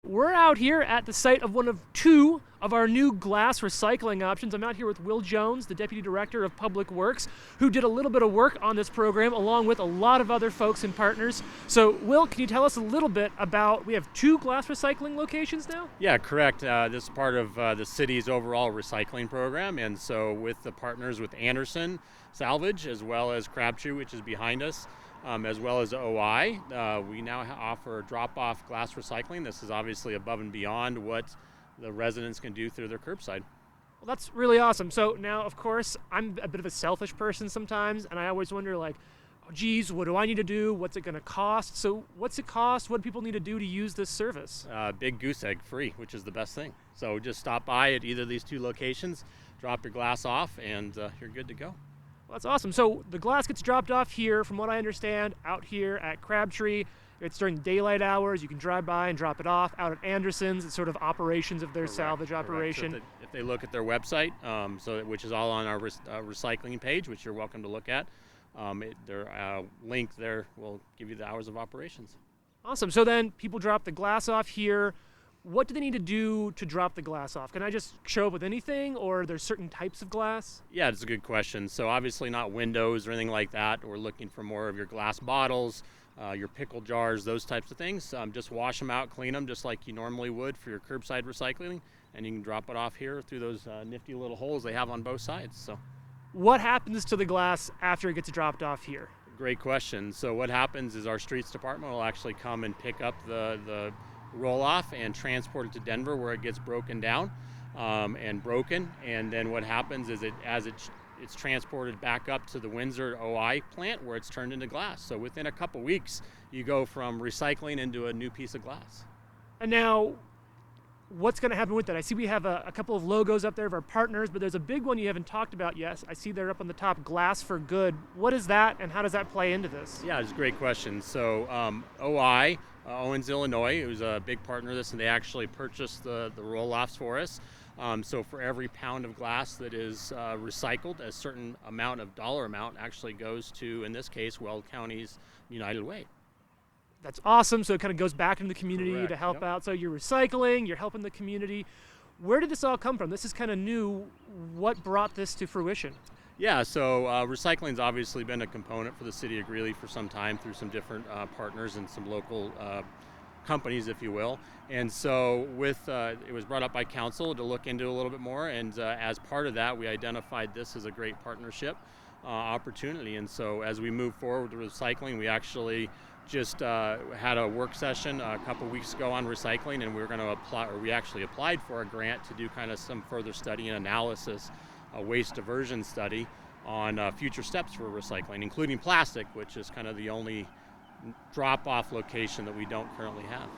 we're out here at the site of one of two of our new glass recycling options. I'm out here with Will Jones, the Deputy Director of Public Works, who did a little bit of work on this program along with a lot of other folks and partners. So, Will, can you tell us a little bit about, we have two glass recycling locations now? Yeah, correct. This is part of the city's overall recycling program, and so with the partners with Anderson Salvage, as well as Crabtree, which is behind us, as well as OI, we now offer drop-off glass recycling. This is obviously above and beyond what the residents can do through their curbside. Well, that's really awesome. So now, of course, I'm a bit of a selfish person sometimes, and I always wonder, like, oh, geez, what do I need to do? What's it going to cost? So what's it cost? What do people need to do to use this service? Big goose egg free, which is the best thing. So just stop by at either of these two locations, drop your glass off, and you're good to go. Well, that's awesome. So the glass gets dropped off here, from what I understand, out here at Crabtree. It's during daylight hours. You can drive by and drop it off. Out at Anderson's, it's sort of operations of their salvage operation. So if they look at their website, which is all on our recycling page, which you're welcome to look at, their link there will give you the hours of operations. Awesome. So then people drop the glass off here. What do they need to do to drop the glass off? Can I just show up with anything, or are there certain types of glass? Yeah, it's a good question. So obviously not windows or anything like that. We're looking for more of your glass bottles, your pickle jars, those types of things. Just wash them out, clean them just like you normally would for your curbside recycling, and you can drop it off here through those nifty little holes they have on both sides. So, what happens to the glass after it gets dropped off here? Great question. So what happens is our streets department will actually come and pick up the roll-off and transport it to Denver, where it gets broken down and broken. And then what happens is it's transported back up to the Windsor OI plant, where it's turned into glass. So within a couple weeks, you go from recycling into a new piece of glass. And now, what's going to happen with that? I see we have a couple of logos up there of our partners, but there's a big one you haven't talked about yet. I see they're up on the top, Glass for Good. What is that, and how does that play into this? Yeah, it's a great question. So OI, Owens, Illinois, who's a big partner of this, and they actually purchased the roll-offs for us. So for every pound of glass that is recycled, a certain amount of dollar amount actually goes to, in this case, Weld County's United Way. That's awesome. So it kind of goes back into the community. Correct. To help Yep. out. So you're recycling, you're helping the community. Where did this all come from? This is kind of new. What brought this to fruition? Yeah, so recycling's obviously been a component for the City of Greeley for some time through some different partners and some local companies, if you will. And so it was brought up by council to look into a little bit more, and as part of that, we identified this as a great partnership opportunity. And so as we move forward with recycling, we actually just had a work session a couple weeks ago on recycling, and we actually applied for a grant to do kind of some further study and analysis, a waste diversion study on future steps for recycling, including plastic, which is kind of the only drop-off location that we don't currently have.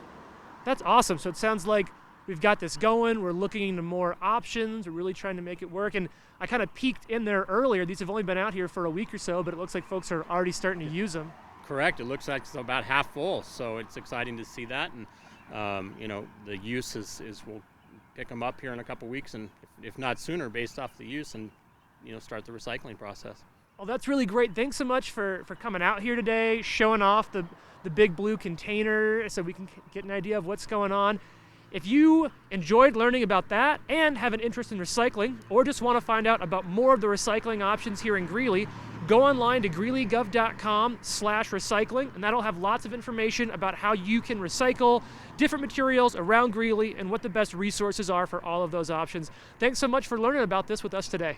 That's awesome. So it sounds like we've got this going. We're looking into more options. We're really trying to make it work. And I kind of peeked in there earlier. These have only been out here for a week or so, but it looks like folks are already starting to use them. Correct. It looks like it's about half full, so it's exciting to see that. And the use is we'll pick them up here in a couple weeks, and if not sooner, based off the use, and start the recycling process. Well, that's really great. Thanks so much for coming out here today, showing off the big blue container so we can get an idea of what's going on. If you enjoyed learning about that and have an interest in recycling, or just want to find out about more of the recycling options here in Greeley, go online to greeleygov.com/recycling, and that'll have lots of information about how you can recycle different materials around Greeley and what the best resources are for all of those options. Thanks so much for learning about this with us today.